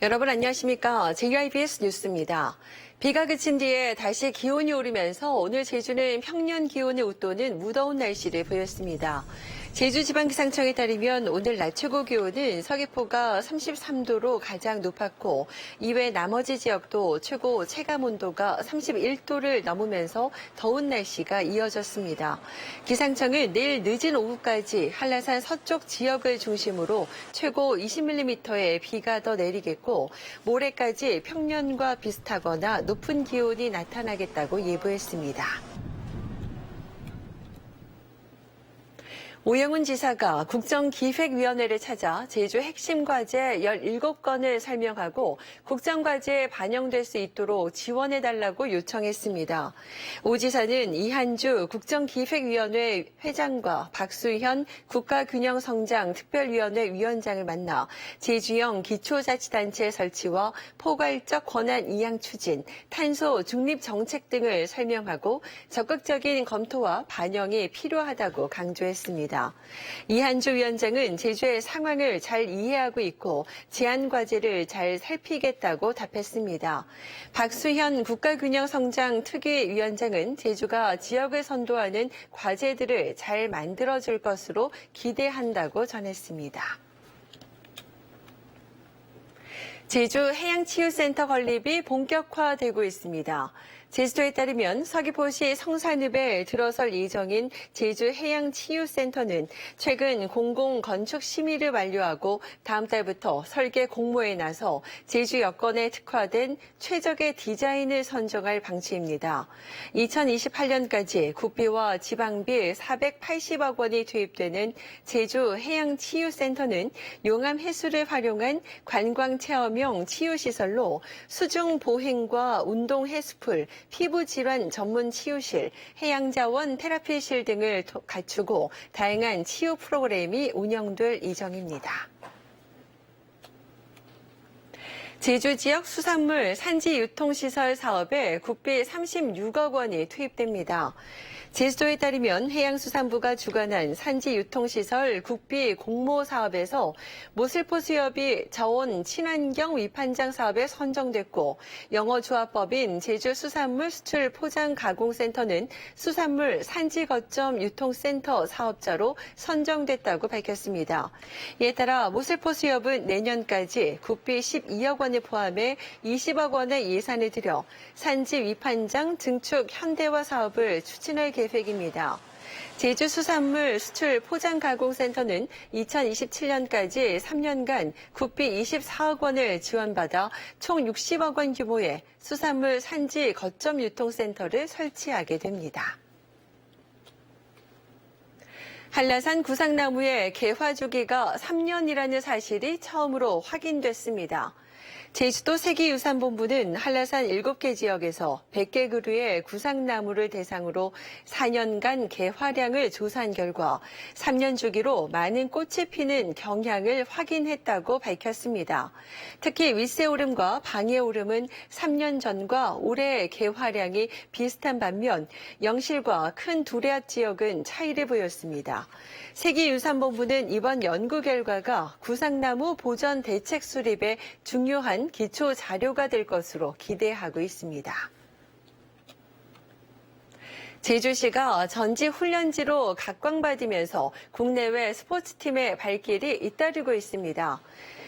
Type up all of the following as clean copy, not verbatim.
여러분 안녕하십니까? JIBS 뉴스입니다. 비가 그친 뒤에 다시 기온이 오르면서 오늘 제주는 평년 기온을 웃도는 무더운 날씨를 보였습니다. 제주지방기상청에 따르면 오늘 낮 최고 기온은 서귀포가 33도로 가장 높았고 이외 나머지 지역도 최고 체감온도가 31도를 넘으면서 더운 날씨가 이어졌습니다. 기상청은 내일 늦은 오후까지 한라산 서쪽 지역을 중심으로 최고 20mm의 비가 더 내리겠고 모레까지 평년과 비슷하거나 높은 기온이 나타나겠다고 예보했습니다. 오영훈 지사가 국정기획위원회를 찾아 제주 핵심 과제 17건을 설명하고 국정과제에 반영될 수 있도록 지원해달라고 요청했습니다. 오 지사는 이한주 국정기획위원회 회장과 박수현 국가균형성장특별위원회 위원장을 만나 제주형 기초자치단체 설치와 포괄적 권한 이양 추진, 탄소 중립 정책 등을 설명하고 적극적인 검토와 반영이 필요하다고 강조했습니다. 이한주 위원장은 제주의 상황을 잘 이해하고 있고 제안 과제를 잘 살피겠다고 답했습니다. 박수현 국가균형성장특위위원장은 제주가 지역을 선도하는 과제들을 잘 만들어줄 것으로 기대한다고 전했습니다. 제주 해양치유센터 건립이 본격화되고 있습니다. 제주도에 따르면 서귀포시 성산읍에 들어설 예정인 제주해양치유센터는 최근 공공건축 심의를 완료하고 다음 달부터 설계 공모에 나서 제주 여건에 특화된 최적의 디자인을 선정할 방침입니다. 2028년까지 국비와 지방비 480억 원이 투입되는 제주해양치유센터는 용암 해수를 활용한 관광체험용 치유시설로 수중 보행과 운동 해수풀, 피부질환 전문 치유실, 해양자원 테라피실 등을 갖추고 다양한 치유 프로그램이 운영될 예정입니다. 제주 지역 수산물 산지 유통시설 사업에 국비 36억 원이 투입됩니다. 제주도에 따르면 해양수산부가 주관한 산지유통시설 국비 공모 사업에서 모슬포 수협이 저온 친환경 위판장 사업에 선정됐고 영어조합법인 제주수산물 수출 포장 가공센터는 수산물 산지 거점 유통센터 사업자로 선정됐다고 밝혔습니다. 이에 따라 모슬포 수협은 내년까지 국비 12억 원을 포함해 20억 원의 예산을 들여 산지 위판장 증축 현대화 사업을 추진할 계획입니다. 제주수산물 수출 포장가공센터는 2027년까지 3년간 국비 24억 원을 지원받아 총 60억 원 규모의 수산물 산지 거점 유통센터를 설치하게 됩니다. 한라산 구상나무의 개화 주기가 3년이라는 사실이 처음으로 확인됐습니다. 제주도 세계유산본부는 한라산 7개 지역에서 100개 그루의 구상나무를 대상으로 4년간 개화량을 조사한 결과 3년 주기로 많은 꽃이 피는 경향을 확인했다고 밝혔습니다. 특히 윗세오름과 방해오름은 3년 전과 올해의 개화량이 비슷한 반면 영실과 큰 두레앗 지역은 차이를 보였습니다. 세계유산본부는 이번 연구 결과가 구상나무 보전 대책 수립에 중요한 기초 자료가 될 것으로 기대하고 있습니다. 제주시가 전지 훈련지로 각광받으면서 국내외 스포츠팀의 발길이 잇따르고 있습니다.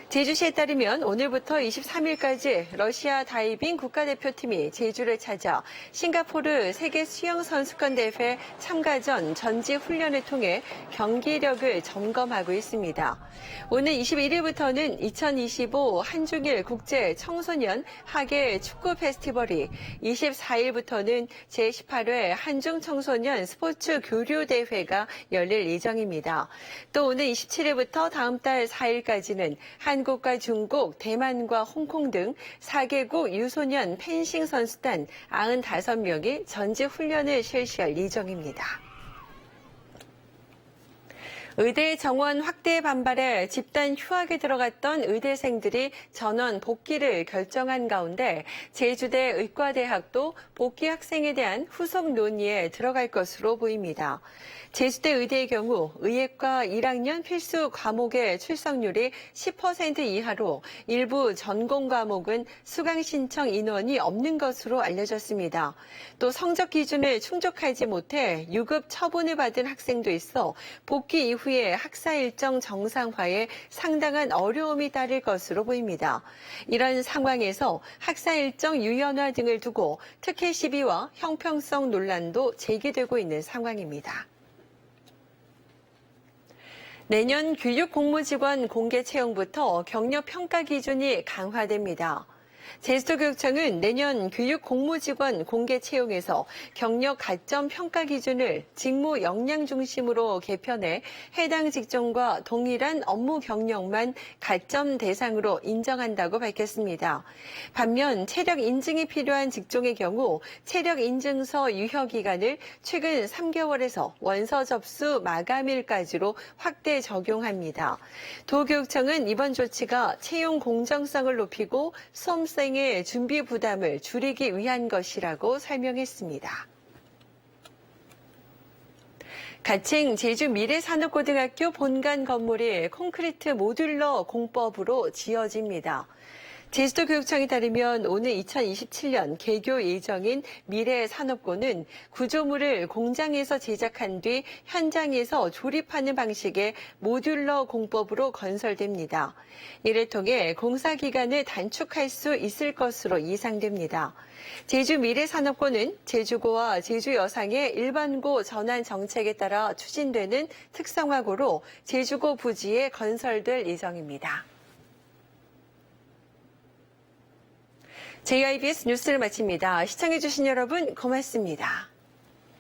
제주시에 따르면 오늘부터 23일까지 러시아 다이빙 국가대표팀이 제주를 찾아 싱가포르 세계수영선수권대회 참가 전 전지 훈련을 통해 경기력을 점검하고 있습니다. 오늘 21일부터는 2025 한중일 국제 청소년 하계 축구 페스티벌이 24일부터는 제18회 한중 청소년 스포츠 교류 대회가 열릴 예정입니다. 또 오늘 27일부터 다음 달 4일까지는 한국과 중국, 대만과 홍콩 등 4개국 유소년 펜싱 선수단 95명이 전지 훈련을 실시할 예정입니다. 의대 정원 확대 반발에 집단 휴학에 들어갔던 의대생들이 전원 복귀를 결정한 가운데 제주대 의과대학도 복귀 학생에 대한 후속 논의에 들어갈 것으로 보입니다. 제주대 의대의 경우 의예과 1학년 필수 과목의 출석률이 10% 이하로 일부 전공 과목은 수강 신청 인원이 없는 것으로 알려졌습니다. 또 성적 기준을 충족하지 못해 유급 처분을 받은 학생도 있어 복귀 이후에 학사 일정 정상화에 상당한 어려움이 따를 것으로 보입니다. 이런 상황에서 학사 일정 유연화 등을 두고 특혜 시비와 형평성 논란도 제기되고 있는 상황입니다. 내년 교육공무직원 공개 채용부터 경력 평가 기준이 강화됩니다. 제주도교육청은 내년 교육공무직원 공개 채용에서 경력 가점 평가 기준을 직무 역량 중심으로 개편해 해당 직종과 동일한 업무 경력만 가점 대상으로 인정한다고 밝혔습니다. 반면 체력 인증이 필요한 직종의 경우 체력 인증서 유효 기간을 최근 3개월에서 원서 접수 마감일까지로 확대 적용합니다. 도교육청은 이번 조치가 채용 공정성을 높이고 수험생의 준비 부담을 줄이기 위한 것이라고 설명했습니다. 가칭 제주 미래산업고등학교 본관 건물이 콘크리트 모듈러 공법으로 지어집니다. 제주도교육청에 따르면 오늘 2027년 개교 예정인 미래산업고는 구조물을 공장에서 제작한 뒤 현장에서 조립하는 방식의 모듈러 공법으로 건설됩니다. 이를 통해 공사 기간을 단축할 수 있을 것으로 예상됩니다. 제주 미래산업고는 제주고와 제주여상의 일반고 전환 정책에 따라 추진되는 특성화고로 제주고 부지에 건설될 예정입니다. JIBS 뉴스를 마칩니다. 시청해주신 여러분 고맙습니다.